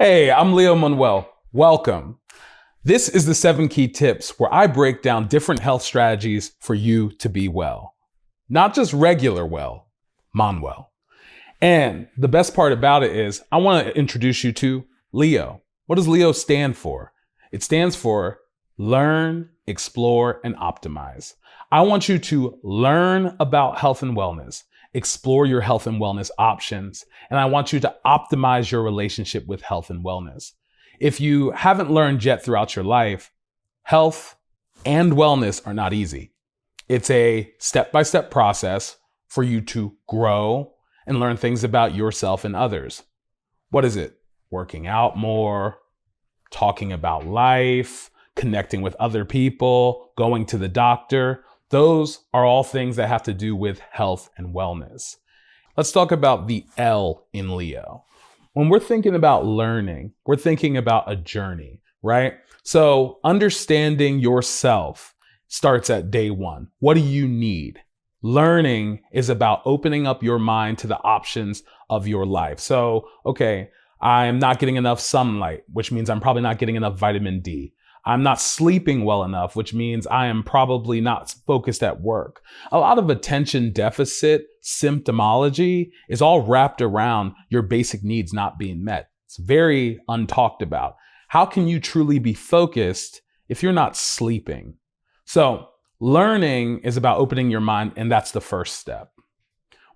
Hey, I'm Leo MonWell. Welcome. This is the 7 key tips where I break down different health strategies for you to be well. Not just regular well, MonWell. And the best part about it is I want to introduce you to Leo. What does Leo stand for? It stands for learn, explore, and optimize. I want you to learn about health and wellness, explore your health and wellness options, and I want you to optimize your relationship with health and wellness. If you haven't learned yet throughout your life, health and wellness are not easy. It's a step-by-step process for you to grow and learn things about yourself and others. What is it? Working out more, talking about life, connecting with other people, going to the doctor. Those are all things that have to do with health and wellness. Let's talk about the L in Leo. When we're thinking about learning, we're thinking about a journey, right? So understanding yourself starts at day one. What do you need? Learning is about opening up your mind to the options of your life. So, okay, I'm not getting enough sunlight, which means I'm probably not getting enough vitamin D. I'm not sleeping well enough, which means I am probably not focused at work. A lot of attention deficit symptomology is all wrapped around your basic needs not being met. It's very untalked about. How can you truly be focused if you're not sleeping? So learning is about opening your mind, and that's the first step.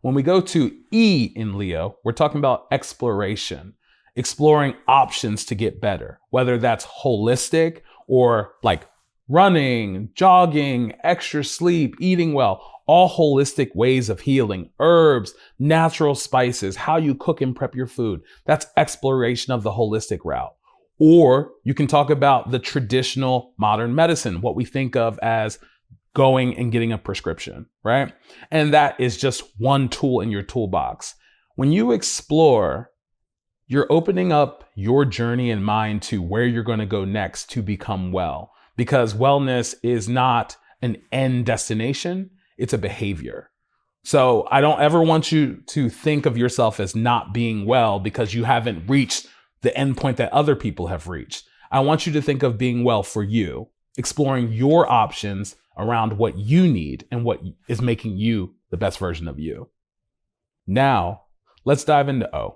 When we go to E in Leo, we're talking about exploration, exploring options to get better, whether that's holistic or like running, jogging, extra sleep, eating well, all holistic ways of healing, herbs, natural spices, how you cook and prep your food. That's exploration of the holistic route. Or you can talk about the traditional modern medicine, what we think of as going and getting a prescription, right? And that is just one tool in your toolbox. When you explore, you're opening up your journey and mind to where you're going to go next to become well, because wellness is not an end destination, it's a behavior. So I don't ever want you to think of yourself as not being well because you haven't reached the end point that other people have reached. I want you to think of being well for you, exploring your options around what you need and what is making you the best version of you. Now, let's dive into O.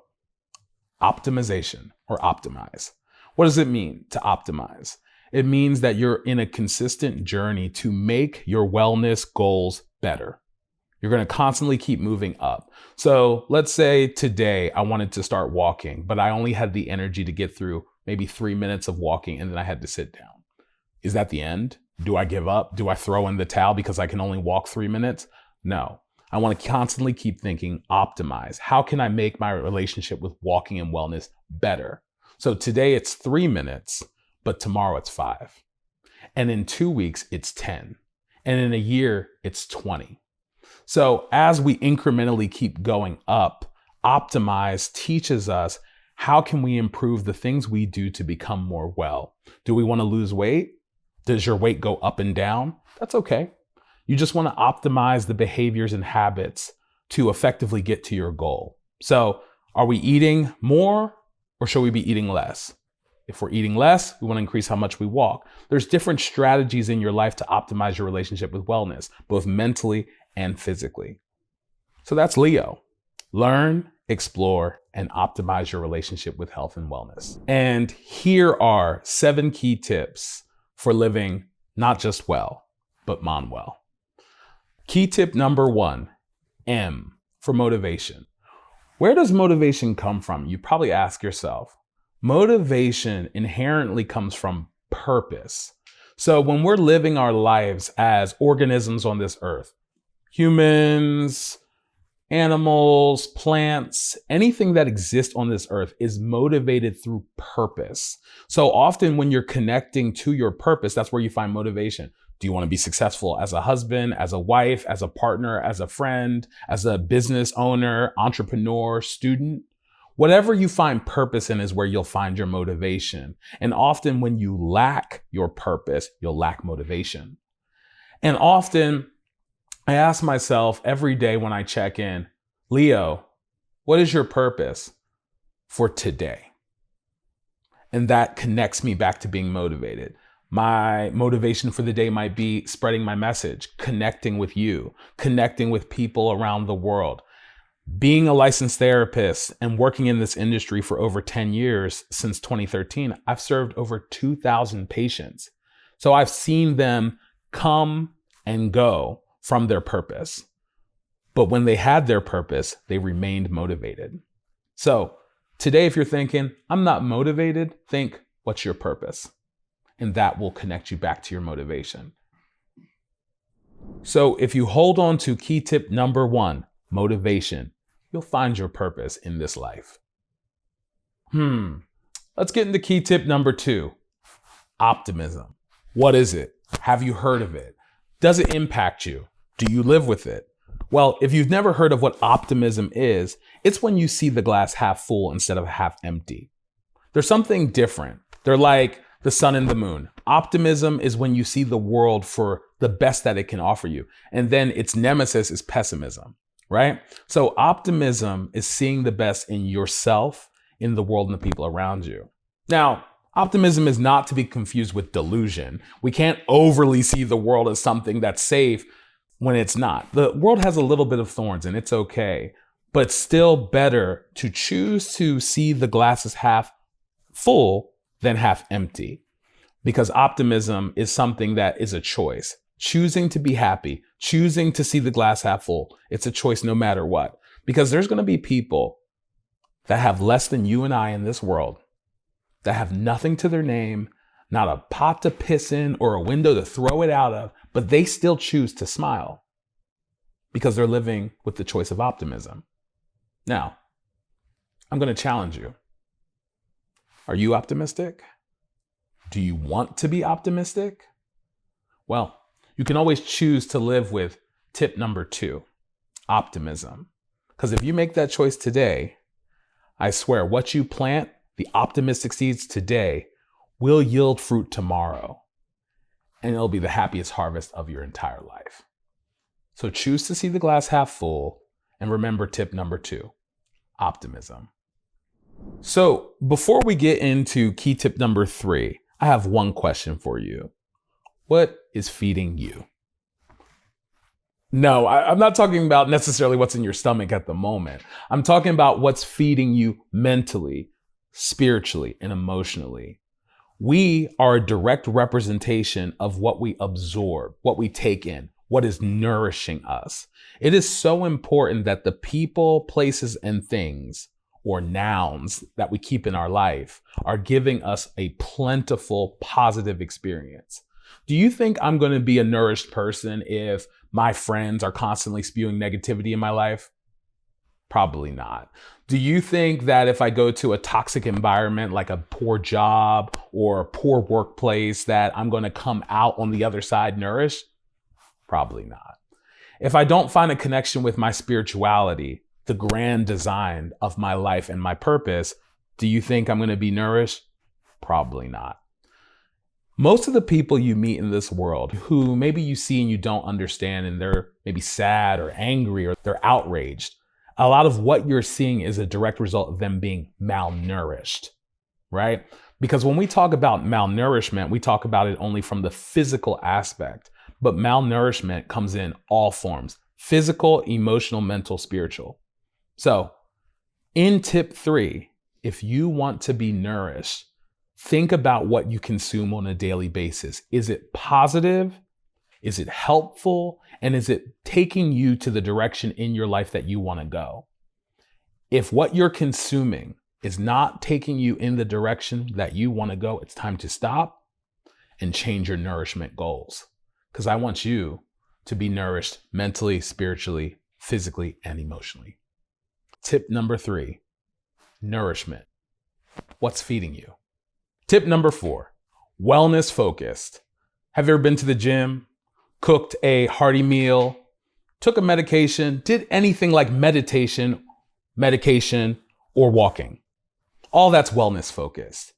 Optimization or optimize. What does it mean to optimize? It means that you're in a consistent journey to make your wellness goals better. You're going to constantly keep moving up. So let's say today I wanted to start walking, but I only had the energy to get through maybe 3 minutes of walking and then I had to sit down. Is that the end? Do I give up? Do I throw in the towel because I can only walk 3 minutes? No. I want to constantly keep thinking, optimize. How can I make my relationship with walking and wellness better? So today it's 3 minutes, but tomorrow it's 5. And in 2 weeks, it's 10. And in a year, it's 20. So as we incrementally keep going up, optimize teaches us how can we improve the things we do to become more well. Do we want to lose weight? Does your weight go up and down? That's okay. You just want to optimize the behaviors and habits to effectively get to your goal. So are we eating more or should we be eating less? If we're eating less, we want to increase how much we walk. There's different strategies in your life to optimize your relationship with wellness, both mentally and physically. So that's Leo. Learn, explore, and optimize your relationship with health and wellness. And here are 7 key tips for living not just well, but MonWell. Key tip number 1, M, for motivation. Where does motivation come from? You probably ask yourself. Motivation inherently comes from purpose. So when we're living our lives as organisms on this earth, humans, animals, plants, anything that exists on this earth is motivated through purpose. So often when you're connecting to your purpose, that's where you find motivation. Do you want to be successful as a husband, as a wife, as a partner, as a friend, as a business owner, entrepreneur, student? Whatever you find purpose in is where you'll find your motivation. And often when you lack your purpose, you'll lack motivation. And often I ask myself every day when I check in, Leo, what is your purpose for today? And that connects me back to being motivated. My motivation for the day might be spreading my message, connecting with you, connecting with people around the world. Being a licensed therapist and working in this industry for over 10 years since 2013, I've served over 2,000 patients. So I've seen them come and go from their purpose. But when they had their purpose, they remained motivated. So today, if you're thinking, I'm not motivated, think, what's your purpose? And that will connect you back to your motivation. So if you hold on to key tip number 1, motivation, you'll find your purpose in this life. Let's get into key tip number 2, optimism. What is it? Have you heard of it? Does it impact you? Do you live with it? Well, if you've never heard of what optimism is, it's when you see the glass half full instead of half empty. There's something different. They're like the sun and the moon. Optimism is when you see the world for the best that it can offer you. And then its nemesis is pessimism, right? So optimism is seeing the best in yourself, in the world, and the people around you. Now, optimism is not to be confused with delusion. We can't overly see the world as something that's safe when it's not. The world has a little bit of thorns and it's okay, but it's still better to choose to see the glass as half full than half empty, because optimism is something that is a choice. Choosing to be happy, choosing to see the glass half full. It's a choice no matter what, because there's going to be people that have less than you and I in this world, that have nothing to their name, not a pot to piss in or a window to throw it out of, but they still choose to smile because they're living with the choice of optimism. Now, I'm going to challenge you. Are you optimistic? Do you want to be optimistic? Well, you can always choose to live with tip number 2, optimism. Because if you make that choice today, I swear what you plant, the optimistic seeds today, will yield fruit tomorrow. And it'll be the happiest harvest of your entire life. So choose to see the glass half full, and remember tip number 2, optimism. So before we get into key tip number 3, I have one question for you. What is feeding you? No, I'm not talking about necessarily what's in your stomach at the moment. I'm talking about what's feeding you mentally, spiritually, and emotionally. We are a direct representation of what we absorb, what we take in, what is nourishing us. It is so important that the people, places, and things, or nouns that we keep in our life, are giving us a plentiful, positive experience. Do you think I'm going to be a nourished person if my friends are constantly spewing negativity in my life? Probably not. Do you think that if I go to a toxic environment like a poor job or a poor workplace that I'm going to come out on the other side nourished? Probably not. If I don't find a connection with my spirituality, the grand design of my life and my purpose, do you think I'm going to be nourished? Probably not. Most of the people you meet in this world who maybe you see and you don't understand, and they're maybe sad or angry or they're outraged, a lot of what you're seeing is a direct result of them being malnourished, right? Because when we talk about malnourishment, we talk about it only from the physical aspect, but malnourishment comes in all forms: physical, emotional, mental, spiritual. So in tip 3, if you want to be nourished, think about what you consume on a daily basis. Is it positive? Is it helpful? And is it taking you to the direction in your life that you want to go? If what you're consuming is not taking you in the direction that you want to go, it's time to stop and change your nourishment goals. Because I want you to be nourished mentally, spiritually, physically, and emotionally. Tip number 3, nourishment. What's feeding you? Tip number 4, wellness focused. Have you ever been to the gym, cooked a hearty meal, took a medication, did anything like meditation, or walking? All that's wellness focused.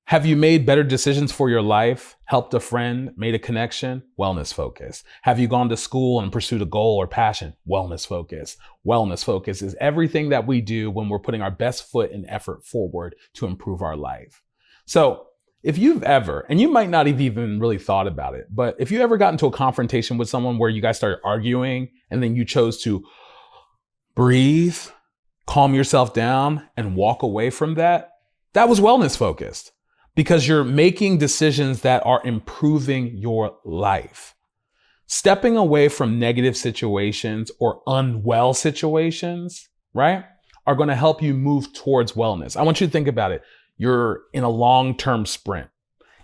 Have you made better decisions for your life, helped a friend, made a connection? Wellness focused. Have you gone to school and pursued a goal or passion? Wellness focused. Wellness focused is everything that we do when we're putting our best foot and effort forward to improve our life. So if you've ever, and you might not have even really thought about it, but if you ever got into a confrontation with someone where you guys started arguing and then you chose to breathe, calm yourself down, and walk away from that, that was wellness focused because you're making decisions that are improving your life. Stepping away from negative situations or unwell situations, right, are going to help you move towards wellness. I want you to think about it. You're in a long-term sprint.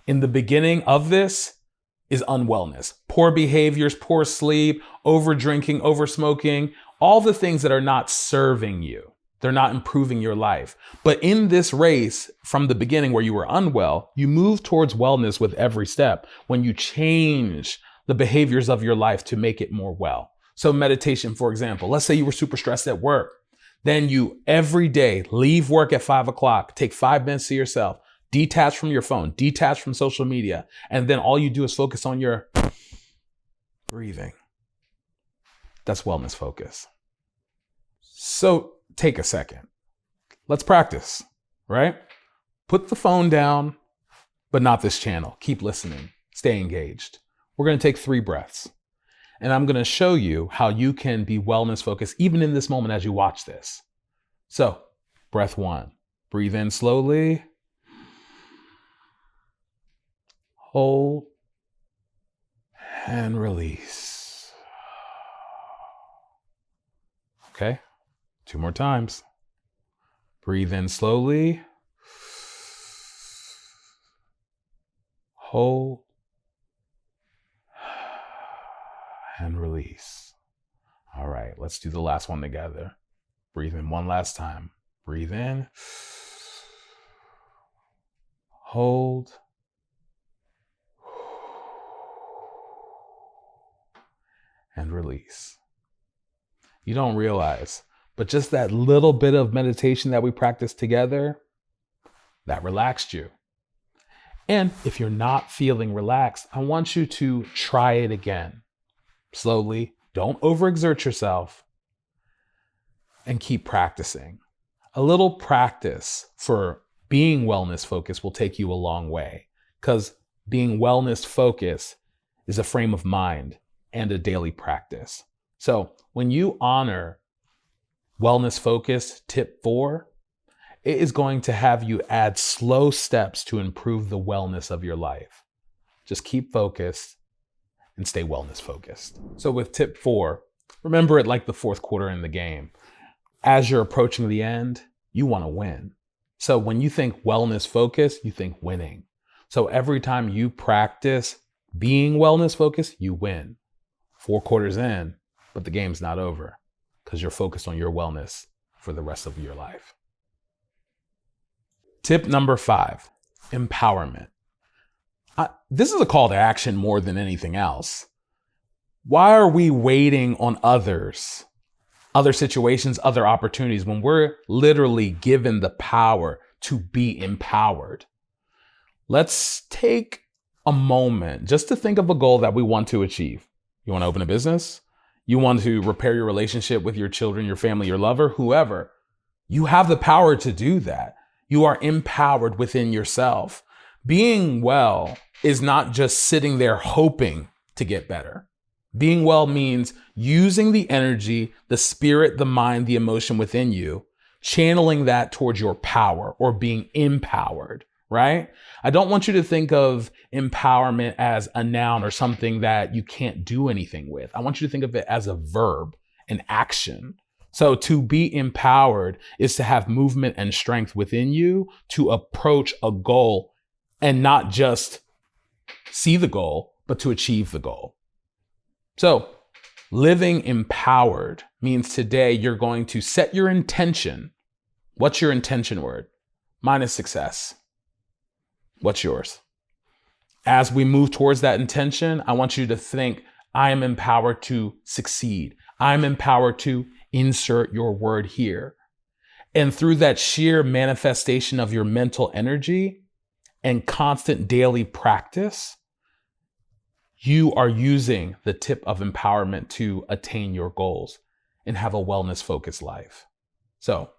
In the beginning of this is unwellness, poor behaviors, poor sleep, over drinking, over smoking, all the things that are not serving you. They're not improving your life. But in this race, from the beginning where you were unwell, you move towards wellness with every step when you change the behaviors of your life to make it more well. So meditation, for example, let's say you were super stressed at work. Then you every day leave work at 5 o'clock, take 5 minutes to yourself, detach from your phone, detach from social media, and then all you do is focus on your breathing. That's wellness focus. So take a second. Let's practice, right? Put the phone down, but not this channel. Keep listening. Stay engaged. We're going to take 3 breaths. And I'm going to show you how you can be wellness focused even in this moment as you watch this. So, breath 1. Breathe in slowly. Hold. And release. Okay. 2 more times. Breathe in slowly. Hold. And release. All right, let's do the last one together. Breathe in one last time. Breathe in. Hold. And release. You don't realize, but just that little bit of meditation that we practiced together, that relaxed you. And if you're not feeling relaxed, I want you to try it again. Slowly, don't overexert yourself, and keep practicing. A little practice for being wellness focused will take you a long way because being wellness focused is a frame of mind and a daily practice. So when you honor wellness focus tip 4, it is going to have you add slow steps to improve the wellness of your life. Just keep focused and stay wellness focused. So with tip 4, remember it like the 4th quarter in the game. As you're approaching the end, you want to win. So when you think wellness focused, you think winning. So every time you practice being wellness focused, you win. 4 quarters in, but the game's not over because you're focused on your wellness for the rest of your life. Tip number 5, empowerment. This is a call to action more than anything else. Why are we waiting on others, other situations, other opportunities when we're literally given the power to be empowered? Let's take a moment just to think of a goal that we want to achieve. You want to open a business? You want to repair your relationship with your children, your family, your lover, whoever. You have the power to do that. You are empowered within yourself. Being well is not just sitting there hoping to get better. Being well means using the energy, the spirit, the mind, the emotion within you, channeling that towards your power or being empowered, right? I don't want you to think of empowerment as a noun or something that you can't do anything with. I want you to think of it as a verb, an action. So to be empowered is to have movement and strength within you to approach a goal and not just see the goal, but to achieve the goal. So living empowered means today you're going to set your intention. What's your intention word? Mine is success. What's yours? As we move towards that intention, I want you to think, I am empowered to succeed. I'm empowered to insert your word here. And through that sheer manifestation of your mental energy and constant daily practice, you are using the tip of empowerment to attain your goals and have a wellness-focused life. So,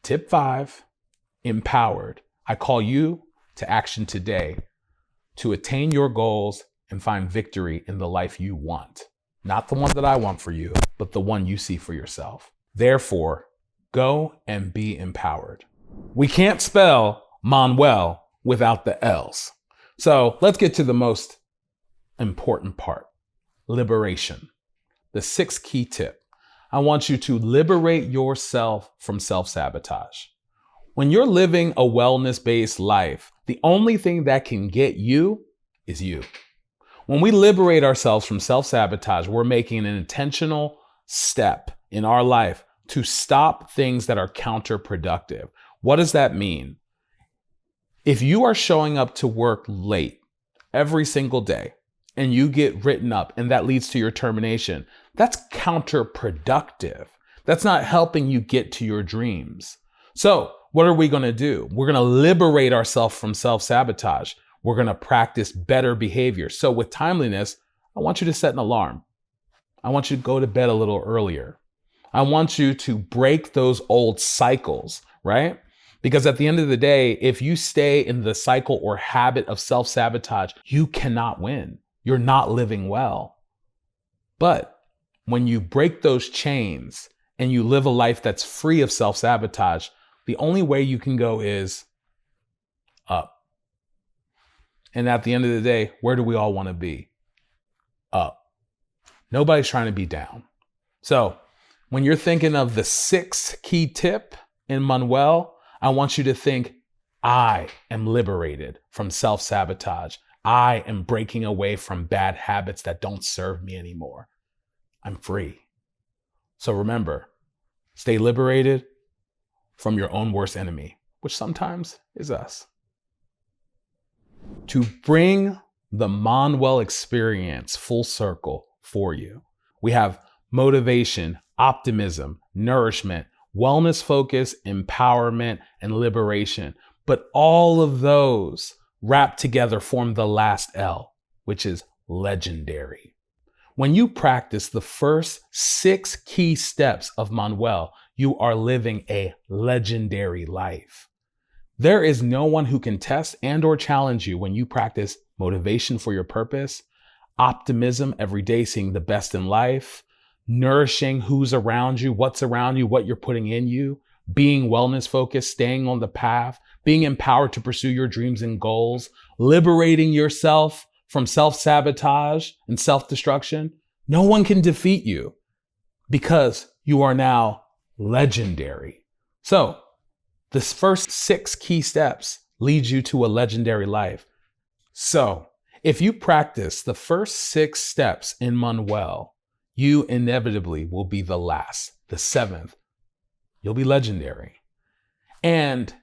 tip 5, empowered. I call you to action today to attain your goals and find victory in the life you want. Not the one that I want for you, but the one you see for yourself. Therefore, go and be empowered. We can't spell MonWell without the L's. So let's get to the most important part, liberation. The sixth key tip. I want you to liberate yourself from self-sabotage. When you're living a wellness-based life, the only thing that can get you is you. When we liberate ourselves from self-sabotage, we're making an intentional step in our life to stop things that are counterproductive. What does that mean? If you are showing up to work late every single day and you get written up and that leads to your termination, that's counterproductive. That's not helping you get to your dreams. So what are we going to do? We're going to liberate ourselves from self-sabotage. We're going to practice better behavior. So with timeliness, I want you to set an alarm. I want you to go to bed a little earlier. I want you to break those old cycles, right? Because at the end of the day, if you stay in the cycle or habit of self-sabotage, you cannot win. You're not living well. But when you break those chains and you live a life that's free of self-sabotage, the only way you can go is up. And at the end of the day, where do we all want to be? Up. Nobody's trying to be down. So when you're thinking of the sixth key tip in MonWell, I want you to think, I am liberated from self-sabotage. I am breaking away from bad habits that don't serve me anymore. I'm free. So remember, stay liberated from your own worst enemy, which sometimes is us. To bring the MonWell experience full circle for you, we have motivation, optimism, nourishment, wellness focus, empowerment, and liberation. But all of those wrapped together form the last L, which is legendary. When you practice the first 6 key steps of MonWell, you are living a legendary life. There is no one who can test and or challenge you when you practice motivation for your purpose, optimism every day, seeing the best in life, nourishing who's around you, what's around you, what you're putting in you, being wellness focused, staying on the path, being empowered to pursue your dreams and goals, liberating yourself from self-sabotage and self-destruction. No one can defeat you because you are now legendary. So this first 6 key steps lead you to a legendary life. So if you practice the first 6 steps in MonWell, you inevitably will be the last, the 7th. You'll be legendary. And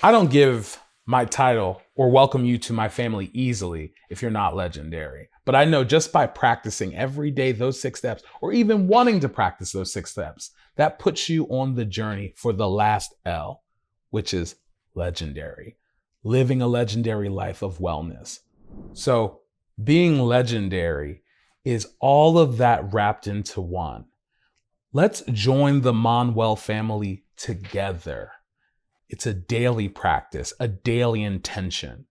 I don't give my title or welcome you to my family easily if you're not legendary. But I know just by practicing every day those 6 steps, or even wanting to practice those 6 steps, that puts you on the journey for the last L, which is legendary. Living a legendary life of wellness. So being legendary is all of that wrapped into one. Let's join the MonWell family together. It's a daily practice, a daily intention.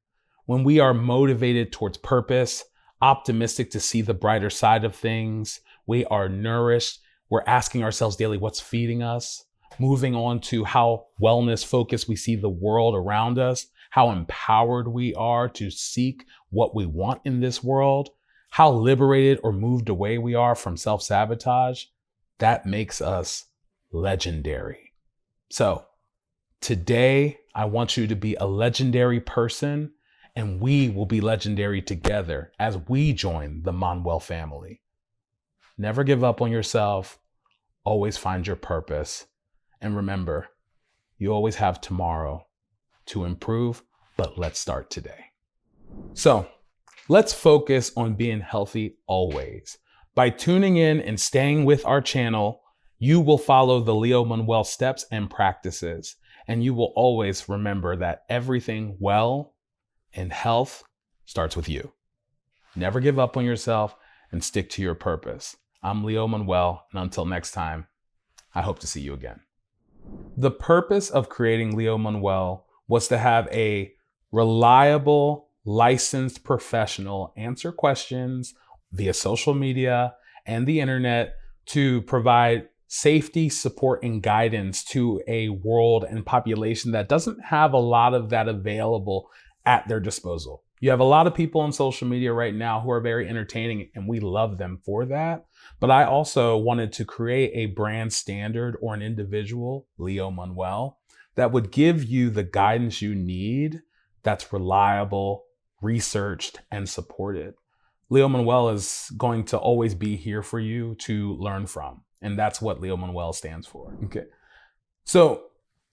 When we are motivated towards purpose, optimistic to see the brighter side of things, we are nourished. We're asking ourselves daily, what's feeding us? Moving on to how wellness focused we see the world around us, how empowered we are to seek what we want in this world, how liberated or moved away we are from self-sabotage. That makes us legendary. So today, I want you to be a legendary person, and we will be legendary together as we join the MonWell family. Never give up on yourself. Always find your purpose. And remember, you always have tomorrow to improve, but let's start today. So let's focus on being healthy always. By tuning in and staying with our channel, you will follow the Leo MonWell steps and practices, and you will always remember that everything well and health starts with you. Never give up on yourself and stick to your purpose. I'm Leo MonWell, and until next time, I hope to see you again. The purpose of creating Leo MonWell was to have a reliable, licensed professional answer questions via social media and the internet to provide safety, support, and guidance to a world and population that doesn't have a lot of that available at their disposal. You have a lot of people on social media right now who are very entertaining, and we love them for that. But I also wanted to create a brand standard or an individual, Leo MonWell, that would give you the guidance you need that's reliable, researched, and supported. Leo MonWell is going to always be here for you to learn from. And that's what Leo MonWell stands for. Okay. So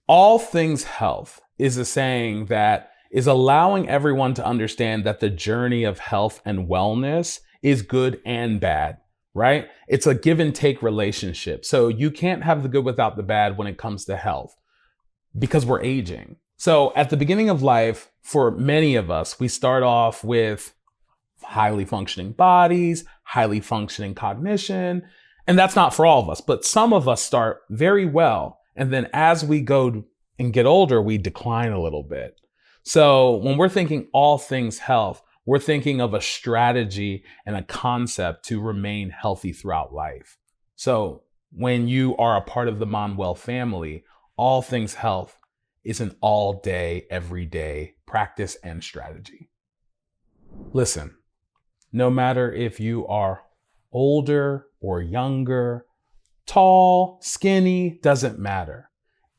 all things health is a saying that is allowing everyone to understand that the journey of health and wellness is good and bad, right? It's a give and take relationship. So you can't have the good without the bad when it comes to health because we're aging. So at the beginning of life, for many of us, we start off with highly functioning bodies, highly functioning cognition, and that's not for all of us, but some of us start very well. And then as we go and get older, we decline a little bit. So when we're thinking all things health, we're thinking of a strategy and a concept to remain healthy throughout life. So when you are a part of the MonWell family, all things health is an all day, every day practice and strategy. Listen, no matter if you are older or younger, tall, skinny, doesn't matter.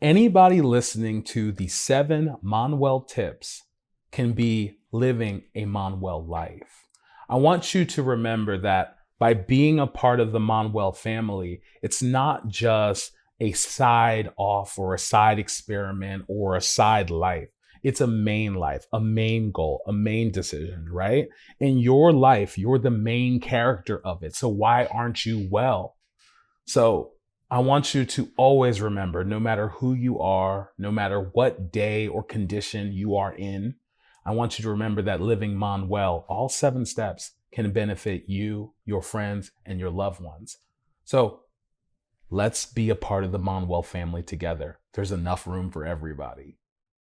Anybody listening to the 7 MonWell tips can be living a MonWell life. I want you to remember that by being a part of the MonWell family, it's not just a side off or a side experiment or a side life. It's a main life, a main goal, a main decision, right? In your life, you're the main character of it. So why aren't you well? So I want you to always remember, no matter who you are, no matter what day or condition you are in, I want you to remember that living MonWell, all 7 steps can benefit you, your friends, and your loved ones. So let's be a part of the MonWell family together. There's enough room for everybody.